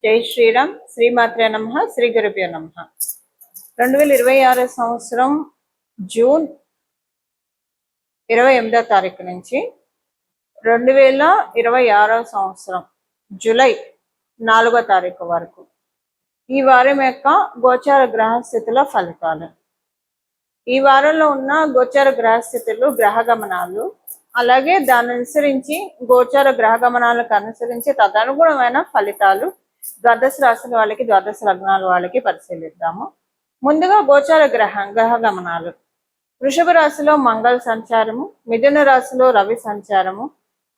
జై శ్రీరామ్. శ్రీమాత్రే నమః. శ్రీ గురుభ్యో నమః. 2026 సంవత్సరం జూన్ 28వ తారీఖు నుంచి 2026 సంవత్సరం జూలై 4వ తారీఖు వరకు ఈ వారం యొక్క గోచార గ్రహస్థితుల ఫలితాలు. ఈ వారంలో ఉన్న గోచార గ్రహస్థితులు, గ్రహ గమనాలు, అలాగే దాన్ని అనుసరించి గోచార గ్రహ గమనాలకు అనుసరించి తదనుగుణమైన ఫలితాలు ద్వాదశ రాశుల వాళ్ళకి, ద్వాదశ లగ్నాల వాళ్ళకి పరిశీలిద్దాము. ముందుగా గోచార గ్రహ గమనాలు. వృషభ రాశిలో మంగళ సంచారము, మిథున రాశిలో రవి సంచారము,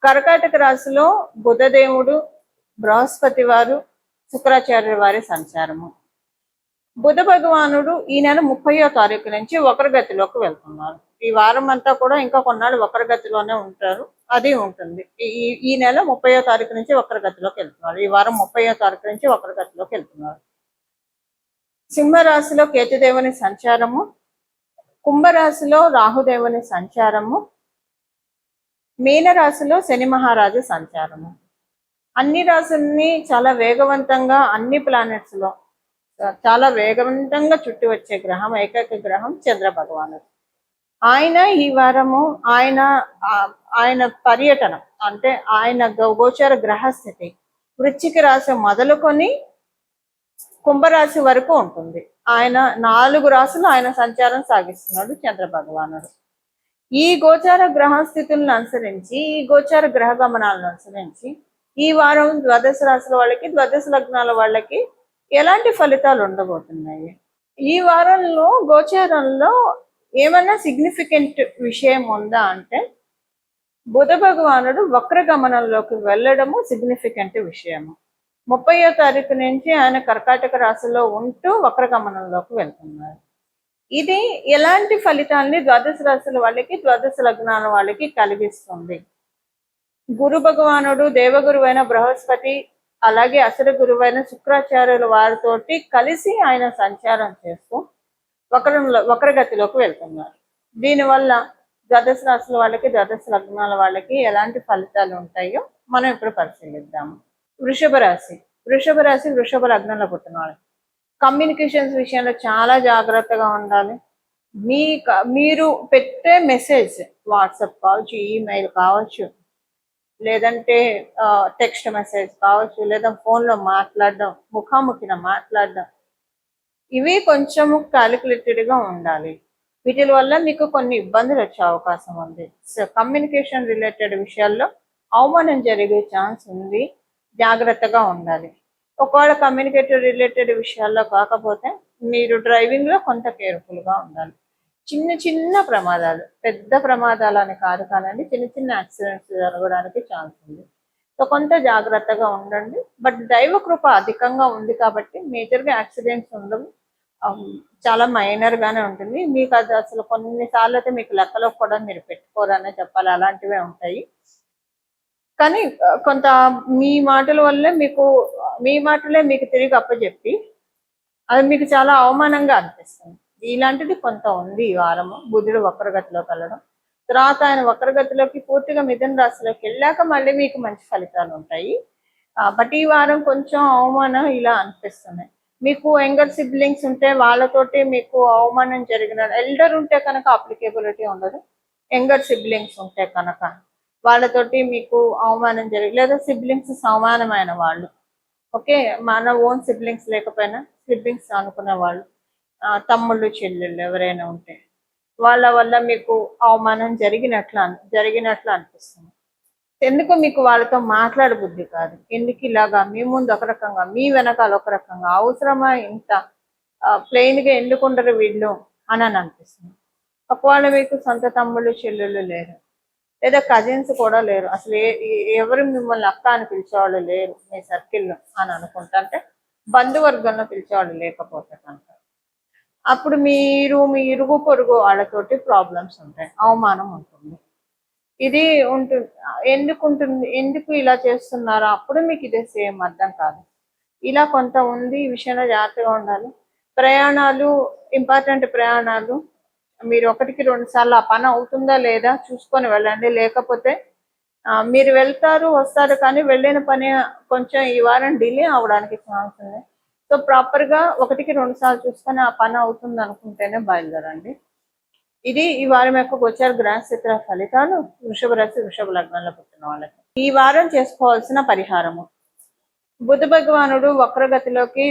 కర్కాటక రాశిలో బుధదేవుడు, బృహస్పతి వారు, శుక్రాచార్య వారి సంచారము. బుధ భగవానుడు ఈ నెల 30వ తారీఖు నుంచి వక్రగతిలోకి వెళ్తున్నారు. ఈ వారం అంతా కూడా ఇంకా కొన్నాళ్ళు వక్రగతిలోనే ఉంటారు, అది ఉంటుంది. ఈ నెల 30వ తారీఖు నుంచి వక్రగతిలోకి వెళ్తున్నారు. ఈ వారం 30వ తారీఖు నుంచి వక్రగతిలోకి వెళ్తున్నారు. సింహరాశిలో కేతుదేవుని సంచారము, కుంభరాశిలో రాహుదేవుని సంచారము, మీనరాశిలో శని మహారాజు సంచారము. అన్ని రాశుల్ని చాలా వేగవంతంగా, అన్ని ప్లానెట్స్ లో చాలా వేగవంతంగా చుట్టి వచ్చే గ్రహం, ఏకైక గ్రహం చంద్ర భగవానుడు. ఆయన ఈ వారము ఆయన పర్యటన అంటే ఆయన గోచార గ్రహస్థితి వృశ్చిక రాశి మొదలుకొని కుంభరాశి వరకు ఉంటుంది. ఆయన 4 రాశులు ఆయన సంచారం సాగిస్తున్నాడు చంద్ర భగవానుడు. ఈ గోచార గ్రహస్థితులను అనుసరించి, ఈ గోచార గ్రహ గమనాలను అనుసరించి ఈ వారం ద్వాదశ రాశుల వాళ్ళకి, ద్వాదశ లగ్నాల వాళ్ళకి ఎలాంటి ఫలితాలు ఉండబోతున్నాయి? ఈ వారంలో గోచారంలో ఏమన్నా సిగ్నిఫికెంట్ విషయం ఉందా అంటే, బుధ భగవానుడు వక్ర గమనంలోకి వెళ్ళడము సిగ్నిఫికెంట్ విషయము. 30వ తారీఖు నుంచి ఆయన కర్కాటక రాశిలో ఉంటూ వక్ర గమనంలోకి వెళ్తున్నారు. ఇది ఎలాంటి ఫలితాన్ని ద్వాదశ రాశుల వాళ్ళకి, ద్వాదశ లగ్నాల వాళ్ళకి కలిగిస్తుంది? గురు భగవానుడు, దేవగురువైన బృహస్పతి, అలాగే అసుర గురువైన శుక్రాచార్యుల వారితోటి కలిసి ఆయన సంచారం చేస్తూ వక్రగతిలోకి వెళ్తున్నారు. దీనివల్ల ద్వాదశ రాశుల వాళ్ళకి, ద్వాదశ లగ్నాల వాళ్ళకి ఎలాంటి ఫలితాలు ఉంటాయో మనం ఇప్పుడు పరిశీలిద్దాము. వృషభ రాశి. వృషభ లగ్నంలో పుట్టిన వాళ్ళు కమ్యూనికేషన్స్ విషయంలో చాలా జాగ్రత్తగా ఉండాలి. మీరు పెట్టే మెసేజ్, వాట్సాప్ కావచ్చు, ఈమెయిల్ కావచ్చు, లేదంటే టెక్స్ట్ మెసేజ్ కావచ్చు, లేదా ఫోన్లో మాట్లాడడం, ముఖాముఖిన మాట్లాడడం, ఇవి కొంచెము క్యాలిక్యులేటెడ్గా ఉండాలి. వీటి వల్ల మీకు కొన్ని ఇబ్బందులు వచ్చే అవకాశం ఉంది. కమ్యూనికేషన్ రిలేటెడ్ విషయాల్లో అవమానం జరిగే ఛాన్స్ ఉంది, జాగ్రత్తగా ఉండాలి. ఒకవేళ కమ్యూనికేటివ్ రిలేటెడ్ విషయాల్లో కాకపోతే మీరు డ్రైవింగ్లో కొంత కేర్ఫుల్గా ఉండాలి. చిన్న ప్రమాదాలు, పెద్ద ప్రమాదాలని కాదు కానండి, చిన్న యాక్సిడెంట్స్ జరగడానికి ఛాన్స్ ఉంది. సో కొంత జాగ్రత్తగా ఉండండి. బట్ దైవ కృప అధికంగా ఉంది కాబట్టి మేజర్గా యాక్సిడెంట్స్ ఉండవు, చాలా మైనర్గానే ఉంటుంది. మీకు అది అసలు కొన్నిసార్లు అయితే మీకు లెక్కలో కూడా మీరు పెట్టుకోరనే చెప్పాలి, అలాంటివే ఉంటాయి. కానీ కొంత మీ మాటలే మీకు తిరిగి అప్పచెప్పి అది మీకు చాలా అవమానంగా అనిపిస్తుంది. ఇలాంటిది కొంత ఉంది ఈ వారము. బుధుడు వక్రగతిలోకి వెళ్ళడం, తర్వాత ఆయన వక్రగతిలోకి పూర్తిగా మిథున రాశిలోకి వెళ్ళాక మళ్ళీ మీకు మంచి ఫలితాలు ఉంటాయి. బట్ ఈ వారం కొంచెం అవమానం ఇలా అనిపిస్తున్నాయి. మీకు యంగర్ సిబ్లింగ్స్ ఉంటే వాళ్ళతోటి మీకు అవమానం జరిగిన, ఎల్డర్ ఉంటే కనుక అప్లికేబిలిటీ ఉండదు. యంగర్ సిబ్లింగ్స్ ఉంటే కనుక వాళ్ళతోటి మీకు అవమానం జరిగి, లేదా సిబ్లింగ్స్ సమానమైన వాళ్ళు, ఓకే, మన ఓన్ సిబ్లింగ్స్ లేకపోయినా సిబ్లింగ్స్ అనుకునే వాళ్ళు, తమ్ముళ్ళు చెల్లెళ్ళు ఎవరైనా ఉంటే వాళ్ళ వల్ల మీకు అవమానం జరిగినట్లు అనిపిస్తుంది. ఎందుకు మీకు వాళ్ళతో మాట్లాడబుద్ధి కాదు. ఎందుకు ఇలాగా మీ ముందు ఒక రకంగా, మీ వెనకాల ఒక రకంగా, అవసరమా ఇంత ప్లెయిన్గా ఎందుకు ఉండరు వీళ్ళు అని అనిపిస్తుంది. ఒకవేళ మీకు సొంత తమ్ముళ్ళు చెల్లెళ్ళు లేరు, లేదా కజిన్స్ కూడా లేరు, అసలు ఎవరు మిమ్మల్ని అక్క అని పిలిచేవాళ్ళు లేరు మీ సర్కిల్లో అని అనుకుంటా, అంటే బంధువర్గంలో పిలిచేవాళ్ళు లేకపోతే కనుక అప్పుడు మీ ఇరుగు పొరుగు వాళ్ళతోటి ప్రాబ్లమ్స్ ఉంటాయి, అవమానం ఉంటుంది. ఇది ఉంటుంది. ఎందుకు ఇలా చేస్తున్నారో అప్పుడు మీకు ఇదే సేమ్ అర్థం కాదు. ఇలా కొంత ఉంది, ఈ విషయంలో జాగ్రత్తగా ఉండాలి. ప్రయాణాలు, ఇంపార్టెంట్ ప్రయాణాలు, మీరు 1కి 2 సార్లు ఆ పని అవుతుందా లేదా చూసుకొని వెళ్ళండి. లేకపోతే మీరు వెళ్తారు వస్తారు, కానీ వెళ్ళిన పని కొంచెం ఈ వారం డిలే అవడానికి ఛాన్స్ ఉంది. సో ప్రాపర్గా 1-2 సార్లు చూసుకొని ఆ పని అవుతుంది అనుకుంటేనే బయలుదేరండి. ఇది ఈ వారం యొక్క గోచార గ్రహస్థితుల ఫలితాలు వృషభ రాశి వృషభ లగ్నంలో పుట్టిన వాళ్ళకి. ఈ వారం చేసుకోవాల్సిన పరిహారము. బుధ భగవానుడు వక్రగతిలోకి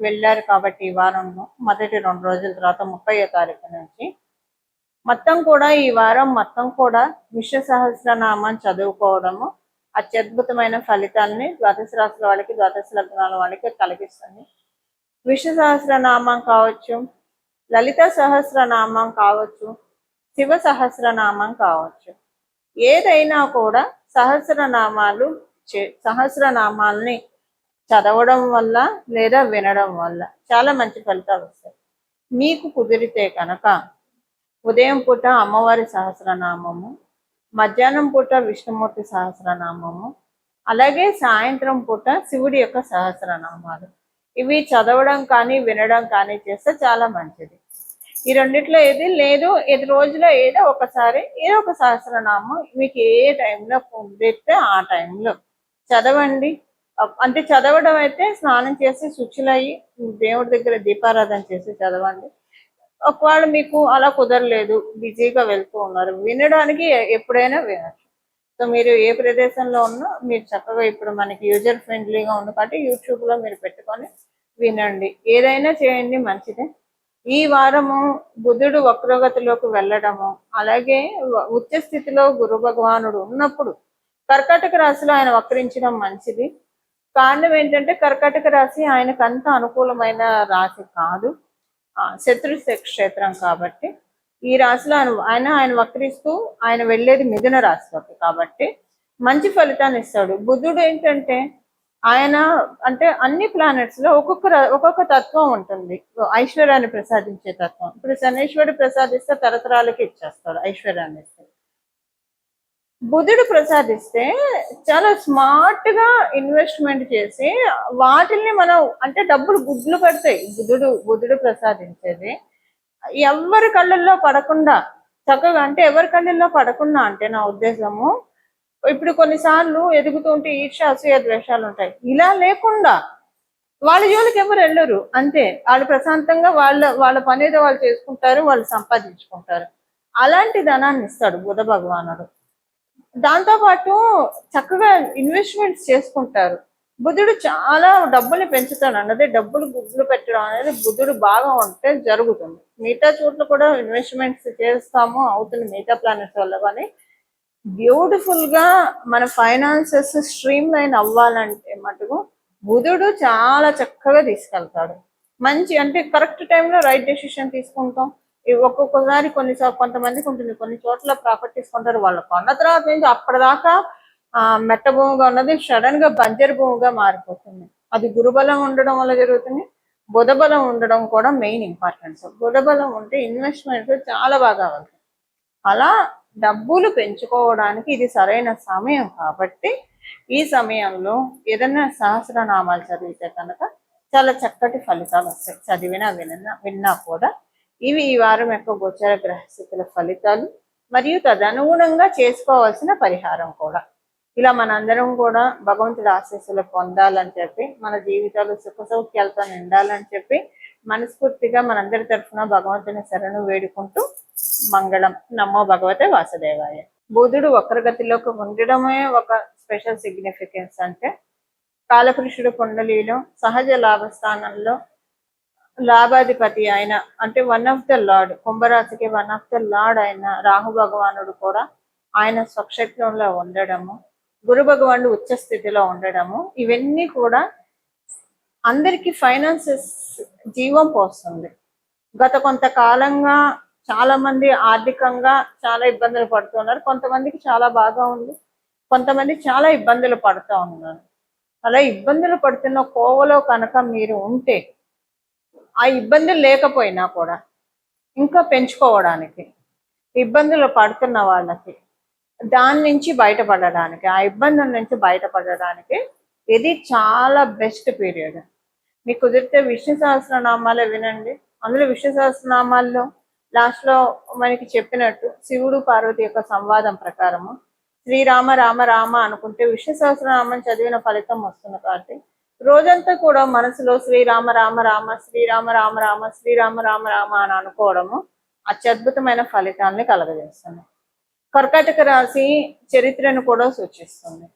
వెళ్ళారు కాబట్టి ఈ వారంలో మొదటి 2 రోజుల తర్వాత 30వ తారీఖు నుంచి మొత్తం కూడా ఈ వారం మొత్తం కూడా విష్ణు సహస్రనామం చదువుకోవడము అత్యద్భుతమైన ఫలితాలని ద్వాదశ రాశుల వాళ్ళకి ద్వాదశ లగ్నాల వాళ్ళకి కలిగిస్తుంది. విష్ణు సహస్రనామం కావచ్చు, లలిత సహస్రనామం కావచ్చు, శివ సహస్రనామం కావచ్చు, ఏదైనా కూడా సహస్రనామాల్ని చదవడం వల్ల లేదా వినడం వల్ల చాలా మంచి ఫలితాలు వస్తాయి. మీకు కుదిరితే కనుక ఉదయం పూట అమ్మవారి సహస్రనామము, మధ్యాహ్నం పూట విష్ణుమూర్తి సహస్రనామము, అలాగే సాయంత్రం పూట శివుడి యొక్క సహస్రనామాలు, ఇవి చదవడం కానీ వినడం కానీ చేస్తే చాలా మంచిది. ఈ రెండిట్లో ఏది లేదు, 5 రోజులో ఏదో ఒకసారి ఏదో ఒక సహస్రనామం మీకు ఏ టైంలో కుదిరితే ఆ టైంలో చదవండి. అంటే చదవడం అయితే స్నానం చేసి శుచులయ్యి దేవుడి దగ్గర దీపారాధన చేసి చదవండి. ఒకవేళ మీకు అలా కుదరలేదు, బిజీగా వెళ్తూ ఉన్నారు, వినడానికి ఎప్పుడైనా వినచ్చు. సో మీరు ఏ ప్రదేశంలో ఉన్నా మీరు చక్కగా ఇప్పుడు మనకి యూజర్ ఫ్రెండ్లీగా ఉంది కాబట్టి యూట్యూబ్లో మీరు పెట్టుకొని వినండి, ఏదైనా చేయండి, మంచిదే. ఈ వారము బుధుడు వక్రగతిలోకి వెళ్ళడము, అలాగే ఉచ్చ స్థితిలో గురు భగవానుడు ఉన్నప్పుడు కర్కాటక రాశిలో ఆయన వక్రించడం మంచిది. కారణం ఏంటంటే కర్కాటక రాశి ఆయనకు అంత అనుకూలమైన రాశి కాదు, శత్రు క్షేత్రం కాబట్టి. ఈ రాశిలో ఆయన వక్రిస్తూ ఆయన వెళ్ళేది మిథున రాశిలోకి కాబట్టి మంచి ఫలితాన్ని ఇస్తాడు. బుధుడు ఏంటంటే ఆయన అంటే అన్ని ప్లానెట్స్ లో ఒక్కొక్క తత్వం ఉంటుంది, ఐశ్వర్యాన్ని ప్రసాదించే తత్వం. ఇప్పుడు శనేశ్వరుడు ప్రసాదిస్తే తరతరాలకి ఇచ్చేస్తాడు ఐశ్వర్యాన్ని ఇస్తే. బుధుడు ప్రసాదిస్తే చాలా స్మార్ట్ గా ఇన్వెస్ట్మెంట్ చేసి వాటిల్ని మనం అంటే డబ్బులు గుడ్లు పడతాయి. బుధుడు ప్రసాదించేది ఎవరి కళ్ళల్లో పడకుండా చక్కగా, అంటే ఎవరి కళ్ళల్లో పడకుండా అంటే నా ఉద్దేశము, ఇప్పుడు కొన్నిసార్లు ఎదుగుతుంటే ఈర్ష్య అసూయ ద్వేషాలు ఉంటాయి, ఇలా లేకుండా వాళ్ళ జోలికి ఎవరు వెళ్ళరు, అంతే. వాళ్ళు ప్రశాంతంగా వాళ్ళ పని ఏదో వాళ్ళు చేసుకుంటారు, వాళ్ళు సంపాదించుకుంటారు. అలాంటి ధనాన్ని ఇస్తాడు బుధ భగవానుడు. దాంతోపాటు చక్కగా ఇన్వెస్ట్మెంట్స్ చేసుకుంటారు. బుధుడు చాలా డబ్బుల్ని పెంచుతాడు అన్నది, డబ్బులు గుడ్లు పెట్టడం అనేది బుధుడు బాగా ఉంటే జరుగుతుంది. మిగతా చోట్ల కూడా ఇన్వెస్ట్మెంట్స్ చేస్తాము అవుతుంది మిగతా ప్లానెట్స్ వల్ల, కానీ బ్యూటిఫుల్ గా మన ఫైనాన్సెస్ స్ట్రీమ్ లైన్ అవ్వాలంటే మటుకు బుధుడు చాలా చక్కగా తీసుకెళ్తాడు. మంచి అంటే కరెక్ట్ టైంలో రైట్ డెసిషన్ తీసుకుంటాం. ఒక్కొక్కసారి కొంతమందికి ఉంటుంది, కొన్ని చోట్ల ప్రాపర్టీస్ కొంటారు, వాళ్ళు కొన్న తర్వాత నుంచి అప్పటిదాకా మెట్ట భూమిగా ఉన్నది సడన్ గా బంజరు భూమిగా మారిపోతుంది. అది గురుబలం ఉండడం వల్ల జరుగుతుంది. బుధబలం ఉండడం కూడా మెయిన్ ఇంపార్టెన్స్. బుధబలం ఉంటే ఇన్వెస్ట్మెంట్ చాలా బాగా అవుతుంది. అలా డబ్బులు పెంచుకోవడానికి ఇది సరైన సమయం కాబట్టి ఈ సమయంలో ఏదైనా సహస్రనామాలు చదివితే కనుక చాలా చక్కటి ఫలితాలు వస్తాయి. విన్నా కూడా ఇవి ఈ వారం యొక్క గోచర గ్రహస్థితుల ఫలితాలు మరియు తదనుగుణంగా చేసుకోవాల్సిన పరిహారం కూడా. ఇలా మనందరం కూడా భగవంతుడి ఆశీస్సులు పొందాలని చెప్పి, మన జీవితాలు సుఖ సౌఖ్యాలతో నిండాలని చెప్పి మనస్ఫూర్తిగా మనందరి తరఫున భగవంతుని శరణు వేడుకుంటూ మంగళం. నమో భగవతే వాసుదేవాయ. బుధుడు వక్రగతిలోకి ఉండడమే ఒక స్పెషల్ సిగ్నిఫికెన్స్. అంటే కాలపురుషుడు కుండలిలో సహజ లాభస్థానంలో లాభాధిపతి అయిన, అంటే 1 ఆఫ్ ద లార్డ్, కుంభరాశికి 1 ఆఫ్ ద లార్డ్ అయిన రాహు భగవానుడు కూడా ఆయన స్వక్షేత్రంలో ఉండడము, గురు భగవానుడు ఉచ్చ స్థితిలో ఉండడము, ఇవన్నీ కూడా అందరికీ ఫైనాన్సెస్ జీవం పోస్తుంది. గత కొంతకాలంగా చాలా మంది ఆర్థికంగా చాలా ఇబ్బందులు పడుతున్నారు. కొంతమందికి చాలా బాగా ఉంది, కొంతమంది చాలా ఇబ్బందులు పడుతూ ఉన్నారు. అలా ఇబ్బందులు పడుతున్న కోవలో కనుక మీరు ఉంటే, ఆ ఇబ్బందులు లేకపోయినా కూడా ఇంకా పెంచుకోవడానికి, ఇబ్బందులు పడుతున్న వాళ్ళకి దాని నుంచి బయటపడడానికి, ఆ ఇబ్బందుల నుంచి బయటపడడానికి ఇది చాలా బెస్ట్ పీరియడ్. మీకు కుదిరితే విష్ణు సహస్రనామాలే వినండి. అందులో విష్ణు సహస్రనామాల్లో లాస్ట్లో మనకి చెప్పినట్టు శివుడు పార్వతి యొక్క సంవాదం ప్రకారము శ్రీరామ రామ రామ అనుకుంటే విష్ణు సహస్రనామం చదివిన ఫలితం వస్తుంది. కాబట్టి రోజంతా కూడా మనసులో శ్రీరామ రామ రామ శ్రీరామ రామ రామ శ్రీరామ రామ రామ అని అనుకోవడము అత్యద్భుతమైన ఫలితాన్ని కలగజేస్తుంది. కర్కాటక రాశి చరిత్రను కూడా సూచిస్తుంది.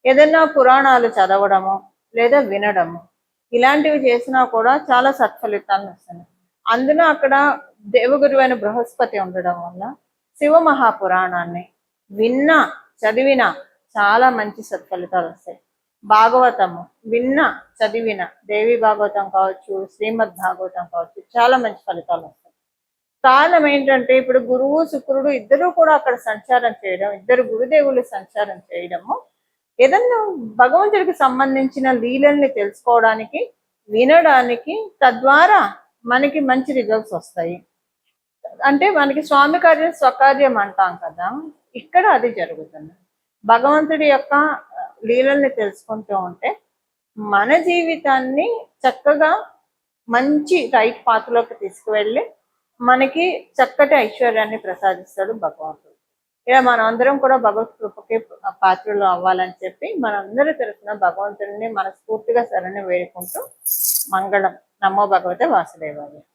ఏదైనా పురాణాలు చదవడము లేదా వినడము ఇలాంటివి చేసినా కూడా చాలా సత్ఫలితాలను వస్తుంది. అందులో అక్కడ దేవగురువైన బృహస్పతి ఉండడం వల్ల శివ మహాపురాణాన్ని విన్నా చదివిన చాలా మంచి సత్ఫలితాలు వస్తాయి. భాగవతము విన్న చదివిన దేవి భాగవతం కావచ్చు, శ్రీమద్ భాగవతం కావచ్చు, చాలా మంచి ఫలితాలు వస్తాయి. కారణం ఏంటంటే ఇప్పుడు గురువు శుక్రుడు ఇద్దరు కూడా అక్కడ సంచారం చేయడం, ఇద్దరు గురుదేవులు సంచారం చేయడము ఏదన్నా భగవంతుడికి సంబంధించిన లీలల్ని తెలుసుకోవడానికి, వినడానికి, తద్వారా మనకి మంచి రిజల్ట్స్ వస్తాయి. అంటే మనకి స్వామి కార్యం స్వకార్యం అంటాం కదా, ఇక్కడ అది జరుగుతుంది. భగవంతుడి యొక్క లీలల్ని తెలుసుకుంటూ ఉంటే మన జీవితాన్ని చక్కగా మంచి రైట్ పాత్రలోకి తీసుకువెళ్ళి మనకి చక్కటి ఐశ్వర్యాన్ని ప్రసాదిస్తాడు భగవంతుడు. ఇలా మనం అందరం కూడా భగవత్ కృపకి పాత్రలు అవ్వాలని చెప్పి మనందరి తరఫున భగవంతుడిని మనస్ఫూర్తిగా శరణి వేడుకుంటూ మంగళం. నమో భగవతే వాసుదేవాయ.